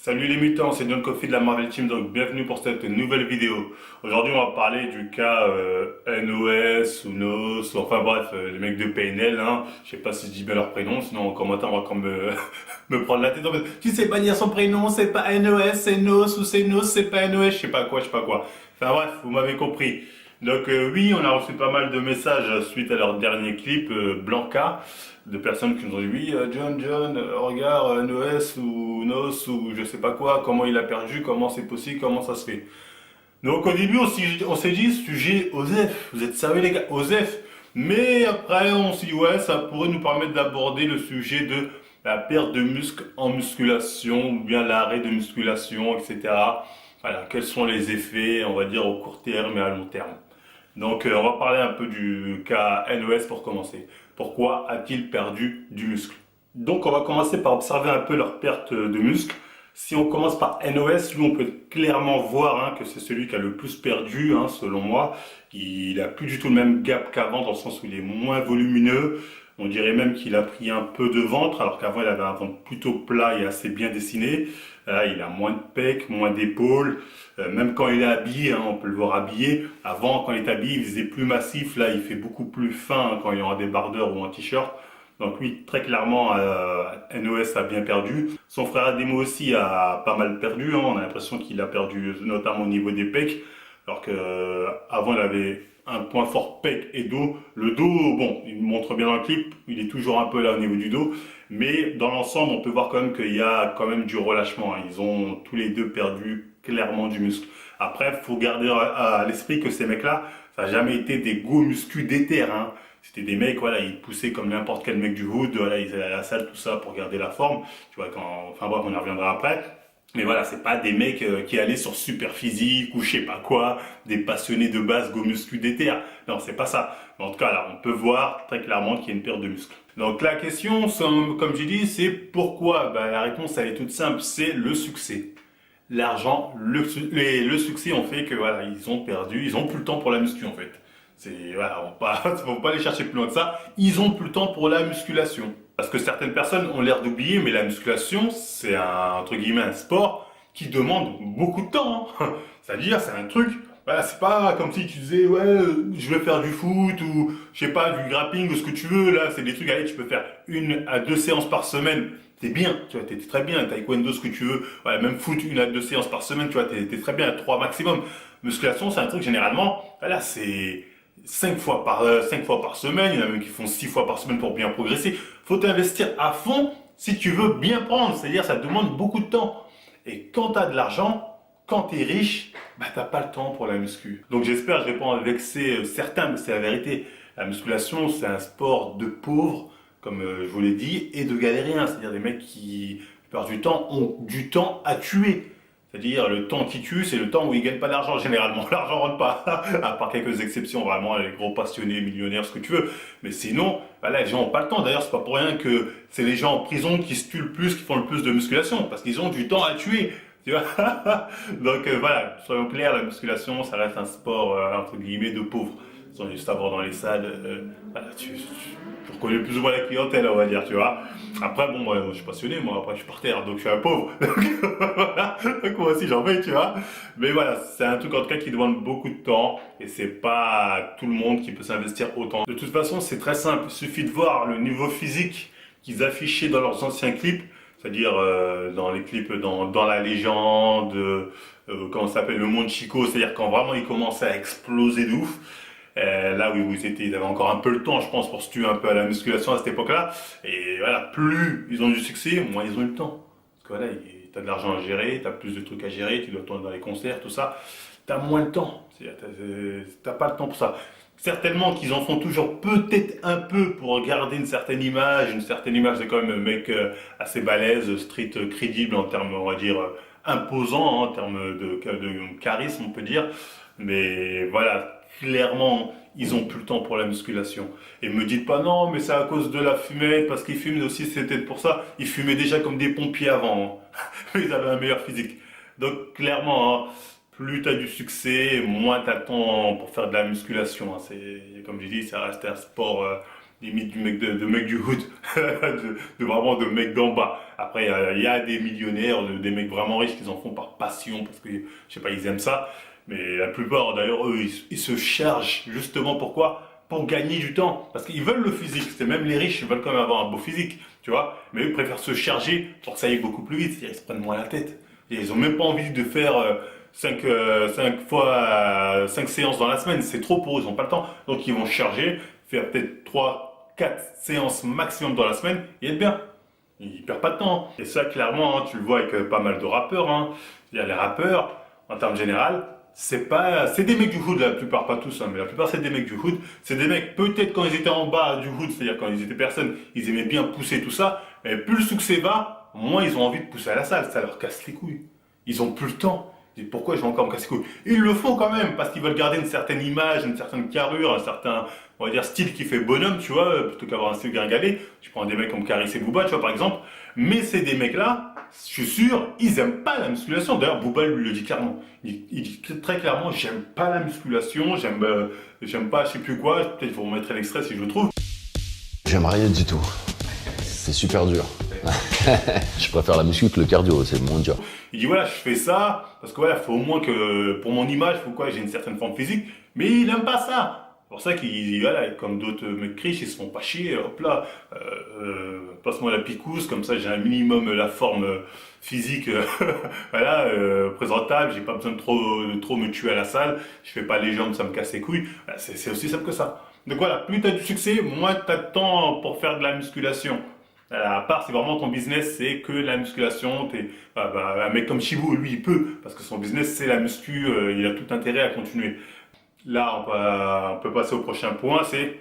Salut les mutants, c'est John Coffey de la Marvel Team, donc bienvenue pour cette nouvelle vidéo. Aujourd'hui on va parler du cas NOS ou NOS, ou enfin bref, les mecs de PNL, hein. Je sais pas si je dis bien leur prénom, sinon en commentaire on va quand même me prendre la tête. En fait, tu sais pas dire son prénom, c'est pas NOS, c'est NOS, ou c'est NOS, c'est pas NOS, je sais pas quoi, je sais pas quoi. Enfin bref, vous m'avez compris. Donc oui, on a reçu pas mal de messages suite à leur dernier clip, Blanca, de personnes qui nous ont dit oui, John, regarde, NOS ou NOS ou je sais pas quoi, comment il a perdu, comment c'est possible, comment ça se fait. Donc au début, on s'est dit, sujet OSEF, vous êtes sérieux les gars, OSEF. Mais après, on s'est dit, ouais, ça pourrait nous permettre d'aborder le sujet de la perte de muscle en musculation, ou bien l'arrêt de musculation, etc. Voilà, quels sont les effets, on va dire, au court terme et à long terme. Donc on va parler un peu du cas NOS pour commencer. Pourquoi a-t-il perdu du muscle? Donc on va commencer par observer un peu leur perte de muscle. Si on commence par NOS, lui on peut clairement voir que c'est celui qui a le plus perdu, selon moi. Il a plus du tout le même gap qu'avant dans le sens où il est moins volumineux. On dirait même qu'il a pris un peu de ventre alors qu'avant il avait un ventre plutôt plat et assez bien dessiné. Là, il a moins de pecs, moins d'épaules. Même quand il est habillé, on peut le voir habillé. Avant, quand il est habillé, il faisait plus massif. Là, il fait beaucoup plus fin quand il est en débardeur ou en t-shirt. Donc oui, très clairement, NOS a bien perdu. Son frère Ademo aussi a pas mal perdu. On a l'impression qu'il a perdu notamment au niveau des pecs. Alors que avant, il avait un point fort pec et dos. Le dos, bon, il montre bien dans le clip, il est toujours un peu là au niveau du dos. Mais dans l'ensemble, on peut voir quand même qu'il y a quand même du relâchement. Ils ont tous les deux perdu clairement du muscle. Après, il faut garder à l'esprit que ces mecs-là, ça n'a jamais été des gros muscles d'éther. C'était des mecs, voilà, ils poussaient comme n'importe quel mec du hood, voilà, ils allaient à la salle, tout ça, pour garder la forme. Tu vois, enfin bref, on y reviendra après. Mais voilà, c'est pas des mecs qui allaient sur super physique ou je sais pas quoi, des passionnés de base go muscu d'éther. Non, c'est pas ça. Mais en tout cas, là, on peut voir très clairement qu'il y a une perte de muscle. Donc la question, comme j'ai dit, c'est pourquoi? La réponse, elle est toute simple, c'est le succès. L'argent, le succès ont fait que voilà, ils ont perdu, ils ont plus le temps pour la muscu en fait. C'est voilà, faut pas aller chercher plus loin que ça. Ils ont plus le temps pour la musculation. Parce que certaines personnes ont l'air d'oublier, mais la musculation, c'est un, entre guillemets, un sport qui demande beaucoup de temps. C'est-à-dire, c'est un truc, voilà, c'est pas comme si tu disais, ouais, je veux faire du foot ou, je sais pas, du grappling ou ce que tu veux. Là, c'est des trucs, allez, tu peux faire 1 à 2 séances par semaine. T'es bien, tu vois, t'es très bien. Taekwondo, ce que tu veux. Ouais, même foot, 1 à 2 séances par semaine, tu vois, t'es très bien, 3 maximum. Musculation, c'est un truc, généralement, voilà, c'est 5 fois par semaine, il y en a même qui font 6 fois par semaine pour bien progresser. Faut t'investir à fond si tu veux bien prendre, c'est-à-dire ça demande beaucoup de temps. Et quand tu as de l'argent, quand tu es riche, t'as pas le temps pour la muscu. Donc j'espère que je vais pas en vexer certains, mais c'est la vérité. La musculation, c'est un sport de pauvres, comme je vous l'ai dit, et de galériens, c'est-à-dire des mecs qui, la plupart du temps, ont du temps à tuer. C'est-à-dire, le temps qui tue, c'est le temps où ils gagnent pas d'argent. Généralement, l'argent rentre pas. À part quelques exceptions, vraiment, les gros passionnés, millionnaires, ce que tu veux. Mais sinon, voilà, les gens ont pas le temps. D'ailleurs, c'est pas pour rien que c'est les gens en prison qui se tuent le plus, qui font le plus de musculation. Parce qu'ils ont du temps à tuer. Tu vois. Donc, voilà, soyons clairs, la musculation, ça reste un sport, entre guillemets, de pauvres. Ils sont juste à voir dans les salles. Voilà, tu reconnais plus ou moins la clientèle, on va dire, tu vois. Après, bon, moi, je suis passionné, moi, après, je suis par terre, donc je suis un pauvre. Voilà. Donc, moi aussi, j'en fais, tu vois. Mais voilà, c'est un truc, en tout cas, qui demande beaucoup de temps, et c'est pas tout le monde qui peut s'investir autant. De toute façon, c'est très simple. Il suffit de voir le niveau physique qu'ils affichaient dans leurs anciens clips, c'est-à-dire dans les clips dans La Légende, comment ça s'appelle, Le Monde Chico, c'est-à-dire quand vraiment ils commençaient à exploser de ouf. Là où ils avaient encore un peu le temps, je pense, pour se tuer un peu à la musculation à cette époque-là. Et voilà, plus ils ont du succès, moins ils ont eu le temps. Parce que voilà, t'as de l'argent à gérer, t'as plus de trucs à gérer, tu dois tourner dans les concerts, tout ça. T'as moins le temps. T'as pas le temps pour ça. Certainement qu'ils en font toujours peut-être un peu pour garder une certaine image. Une certaine image, c'est quand même un mec assez balèze, street crédible en termes, on va dire, imposant, en termes de charisme, on peut dire. Mais voilà, clairement, ils ont plus le temps pour la musculation. Et me dites pas non, mais c'est à cause de la fumette, parce qu'ils fument aussi, c'est peut-être pour ça. Ils fumaient déjà comme des pompiers avant. Ils avaient un meilleur physique. Donc clairement, plus tu as du succès, moins tu as le temps pour faire de la musculation. C'est, comme je dis, ça reste un sport des mythes de mecs du hood, vraiment de mecs d'en bas. Après, il y a des millionnaires, des mecs vraiment riches qui en font par passion, parce que, je sais pas, ils aiment ça. Mais la plupart, d'ailleurs, eux, ils se chargent justement pourquoi? Pour gagner du temps. Parce qu'ils veulent le physique. C'est même les riches, ils veulent quand même avoir un beau physique, tu vois. Mais eux, ils préfèrent se charger pour que ça aille beaucoup plus vite. C'est-à-dire, ils se prennent moins la tête. Et ils ont même pas envie de faire 5 séances dans la semaine. C'est trop pour eux, ils n'ont pas le temps. Donc, ils vont charger, faire peut-être 3, 4 séances maximum dans la semaine et être bien. Ils perdent pas de temps. Et ça, clairement, hein, tu le vois avec pas mal de rappeurs. Hein. Il y a les rappeurs, en termes général, c'est des mecs du hood, la plupart, pas tous, hein, mais la plupart c'est des mecs du hood. C'est des mecs, peut-être quand ils étaient en bas du hood, c'est-à-dire quand ils étaient personnes, ils aimaient bien pousser tout ça, mais plus le succès va, moins ils ont envie de pousser à la salle, ça leur casse les couilles. Ils ont plus le temps. Et pourquoi je vais encore me casser les couilles? Ils le font quand même, parce qu'ils veulent garder une certaine image, une certaine carrure, un certain, on va dire, style qui fait bonhomme, tu vois, plutôt qu'avoir un style gringalé. Tu prends des mecs comme Caris et Booba, tu vois, par exemple. Mais c'est des mecs-là, je suis sûr, ils aiment pas la musculation. D'ailleurs, Booba lui le dit clairement. Il dit très clairement, j'aime pas la musculation, j'aime pas je sais plus quoi. Peut-être je vous remettrai l'extrait si je le trouve. J'aime rien du tout. C'est super dur. Je préfère la muscu que le cardio, c'est moins dur. Il dit voilà, je fais ça parce que voilà, faut au moins que pour mon image, faut quoi, j'ai une certaine forme physique. Mais il aime pas ça. C'est pour ça qu'il, voilà, comme d'autres mecs riches, ils se font pas chier. Hop là, passe-moi la picouse, comme ça j'ai un minimum la forme physique, voilà, présentable. J'ai pas besoin de trop me tuer à la salle. Je fais pas les jambes, ça me casse les couilles. C'est aussi simple que ça. Donc voilà, plus tu as du succès, moins tu as de temps pour faire de la musculation. À part si vraiment ton business c'est que la musculation, un mec comme Chibou, lui il peut, parce que son business c'est la muscu, il a tout intérêt à continuer. Là on peut passer au prochain point, c'est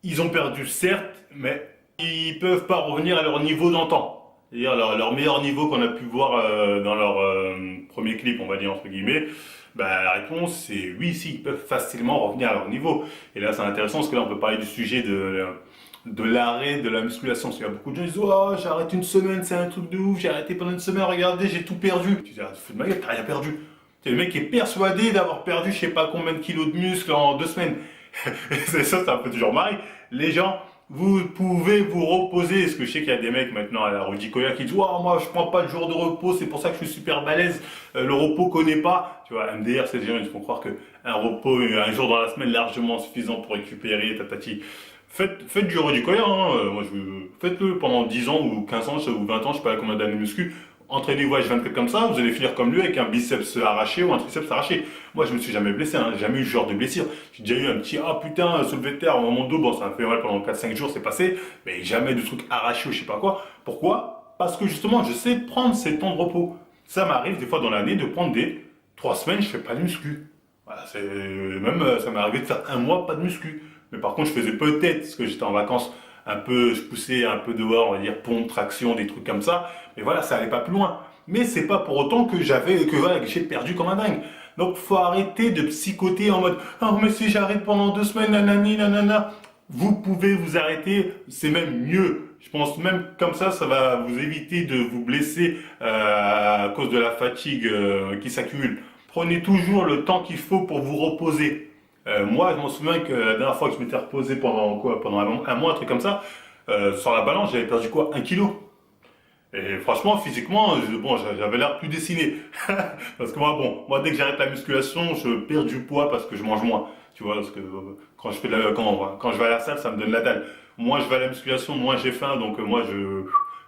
ils ont perdu certes, mais ils peuvent pas revenir à leur niveau d'antan. C'est-à-dire leur meilleur niveau qu'on a pu voir dans leur premier clip, on va dire entre guillemets. Bah, la réponse c'est oui, si, ils peuvent facilement revenir à leur niveau. Et là c'est intéressant parce que là on peut parler du sujet de l'arrêt de la musculation. Parce qu'il y a beaucoup de gens qui disent oh, j'ai arrêté une semaine, c'est un truc de ouf, j'ai arrêté pendant une semaine, regardez, j'ai tout perdu. Tu dis, ah, tu fous de ma gueule, t'as rien perdu. C'est le mec qui est persuadé d'avoir perdu je sais pas combien de kilos de muscles en 2 semaines. C'est ça, c'est un peu toujours marrant. Les gens, vous pouvez vous reposer. Parce que je sais qu'il y a des mecs maintenant à la Rudy Koya qui disent oh, moi je prends pas le jour de repos, c'est pour ça que je suis super balèze. Le repos connaît pas. Tu vois, MDR, ces gens ils font croire qu'un repos, un jour dans la semaine largement suffisant pour récupérer, tatati. Faites du Rudy Koya, hein. Faites-le pendant 10 ans ou 15 ans ou 20 ans, je sais pas combien d'années muscu. Entraînez-vous H24 comme ça, vous allez finir comme lui avec un biceps arraché ou un triceps arraché. Moi, je me suis jamais blessé, hein, jamais eu ce genre de blessure. J'ai déjà eu un petit, ah putain, soulevé de terre dans mon dos, bon, ça m'a fait mal pendant 4-5 jours, c'est passé, mais jamais de truc arraché ou je sais pas quoi. Pourquoi? Parce que justement, je sais prendre ces temps de repos. Ça m'arrive des fois dans l'année de prendre des 3 semaines, je fais pas de muscu. Voilà, ça m'est arrivé de faire 1 mois pas de muscu. Mais par contre, je faisais peut-être, parce que j'étais en vacances, je poussais un peu dehors, on va dire pompe, traction, des trucs comme ça. Mais voilà, ça allait pas plus loin. Mais c'est pas pour autant que voilà, que j'ai perdu comme un dingue. Donc faut arrêter de psychoter en mode oh mais si j'arrête pendant 2 semaines, nanani, nanana. Vous pouvez vous arrêter, c'est même mieux. Je pense même comme ça va vous éviter de vous blesser à cause de la fatigue qui s'accumule. Prenez toujours le temps qu'il faut pour vous reposer. Moi, je m'en souviens que la dernière fois que je m'étais reposé pendant un mois, un truc comme ça, sur la balance, j'avais perdu quoi? 1 kilo. Et franchement, physiquement, bon, j'avais l'air plus dessiné. Parce que moi, dès que j'arrête la musculation, je perds du poids parce que je mange moins. Tu vois, parce que quand quand je vais à la salle, ça me donne la dalle. Moins je vais à la musculation, moins j'ai faim, donc moi,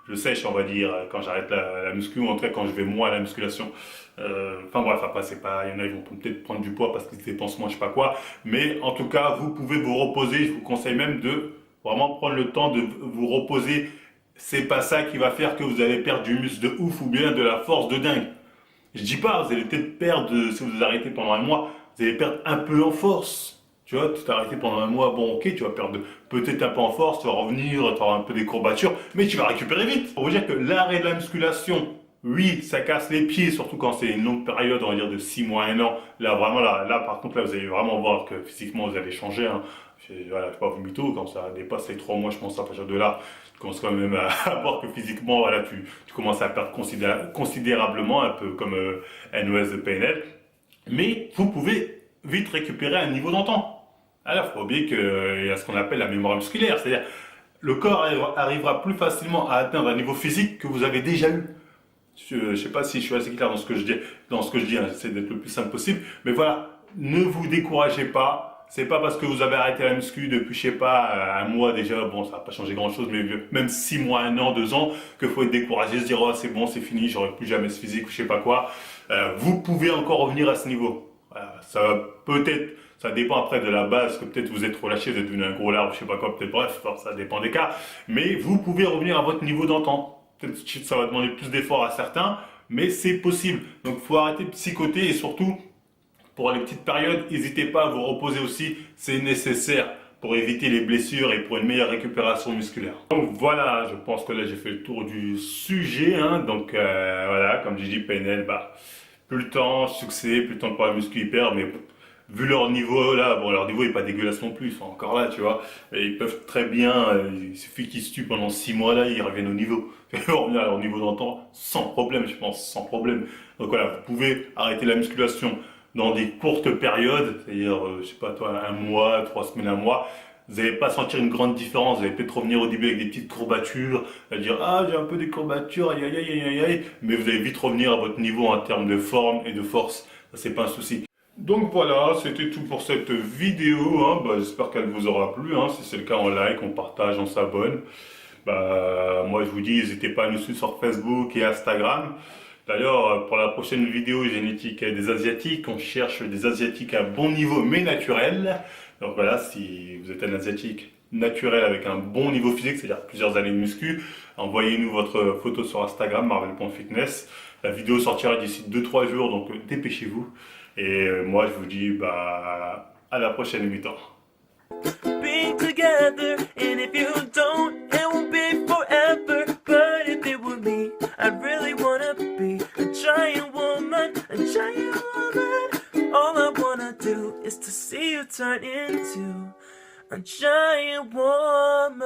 je sèche, on va dire, quand j'arrête la muscu, ou en tout cas quand je vais moins à la musculation. Enfin bref, après c'est pas, il y en a, ils vont peut-être prendre du poids parce qu'ils dépensent moins, je sais pas quoi. Mais en tout cas, vous pouvez vous reposer. Je vous conseille même de vraiment prendre le temps de vous reposer. C'est pas ça qui va faire que vous allez perdre du muscle de ouf ou bien de la force de dingue. Je dis pas, vous allez peut-être perdre, si vous arrêtez pendant 1 mois, vous allez perdre un peu en force. Tu vois, tu t'es arrêté pendant 1 mois, bon ok, tu vas perdre peut-être un peu en force, tu vas revenir, tu auras un peu des courbatures, mais tu vas récupérer vite. Pour vous dire que l'arrêt de la musculation, oui, ça casse les pieds, surtout quand c'est une longue période, on va dire de 6 mois, 1 an. Là, vraiment, là, par contre, là, vous allez vraiment voir que physiquement, vous allez changer. Hein. Voilà, je sais pas, vous mytho, quand ça dépasse les 3 mois, je pense à partir de là, tu commences quand même à voir que physiquement, voilà, tu commences à perdre considérablement, un peu comme NOS de PNL. Mais vous pouvez vite récupérer un niveau d'antan. Alors, il faut pas oublier qu'il y a ce qu'on appelle la mémoire musculaire, c'est-à-dire le corps arrivera plus facilement à atteindre un niveau physique que vous avez déjà eu. Je ne sais pas si je suis assez clair dans ce que je dis, hein, j'essaie d'être le plus simple possible, mais voilà, ne vous découragez pas. C'est pas parce que vous avez arrêté la muscu depuis, je sais pas, un mois déjà, bon, ça va pas changer grand chose, mais même 6 mois, 1 an, 2 ans, qu'il faut être découragé, se dire, oh, c'est bon, c'est fini, j'aurai plus jamais ce physique ou je sais pas quoi. Vous pouvez encore revenir à ce niveau. Ça va peut-être, ça dépend après de la base, que peut-être vous êtes relâché, vous êtes devenu un gros larve, je sais pas quoi, peut-être, bref, ça dépend des cas. Mais vous pouvez revenir à votre niveau d'antan. Peut-être que ça va demander plus d'efforts à certains, mais c'est possible. Donc, faut arrêter de psychoter et surtout, pour les petites périodes, n'hésitez pas à vous reposer aussi, c'est nécessaire pour éviter les blessures et pour une meilleure récupération musculaire. Donc voilà, je pense que là j'ai fait le tour du sujet, hein. Donc voilà, comme j'ai dit, PNL, plus le temps, succès, plus le temps pour la muscu hyper, mais vu leur niveau là, bon leur niveau est pas dégueulasse non plus, ils sont encore là, tu vois. Et ils peuvent très bien, il suffit qu'ils se tuent pendant 6 mois là, ils reviennent au niveau. Ils vont revenir à leur niveau d'antan sans problème, je pense, sans problème. Donc voilà, vous pouvez arrêter la musculation dans des courtes périodes, c'est-à-dire, je sais pas toi, 1 mois, 3 semaines, 1 mois, vous n'allez pas sentir une grande différence. Vous allez peut-être revenir au début avec des petites courbatures, dire ah j'ai un peu des courbatures, aïe aïe aïe aïe aïe, mais vous allez vite revenir à votre niveau en termes de forme et de force. Ça c'est pas un souci. Donc voilà, c'était tout pour cette vidéo. Hein. J'espère qu'elle vous aura plu. Hein. Si c'est le cas, on like, on partage, on s'abonne. Moi je vous dis, n'hésitez pas à nous suivre sur Facebook et Instagram. D'ailleurs, pour la prochaine vidéo génétique des Asiatiques, on cherche des Asiatiques à bon niveau mais naturels. Donc voilà, si vous êtes un Asiatique naturel avec un bon niveau physique, c'est-à-dire plusieurs années de muscu, envoyez-nous votre photo sur Instagram, marvel.fitness. La vidéo sortira d'ici 2-3 jours, donc dépêchez-vous. Et moi, je vous dis à la prochaine mi-temps. Being together, and if you don't, it won't be forever. But if it were me, I'd really wanna be a giant woman, a giant woman. All I wanna do is to see you turn into a giant woman.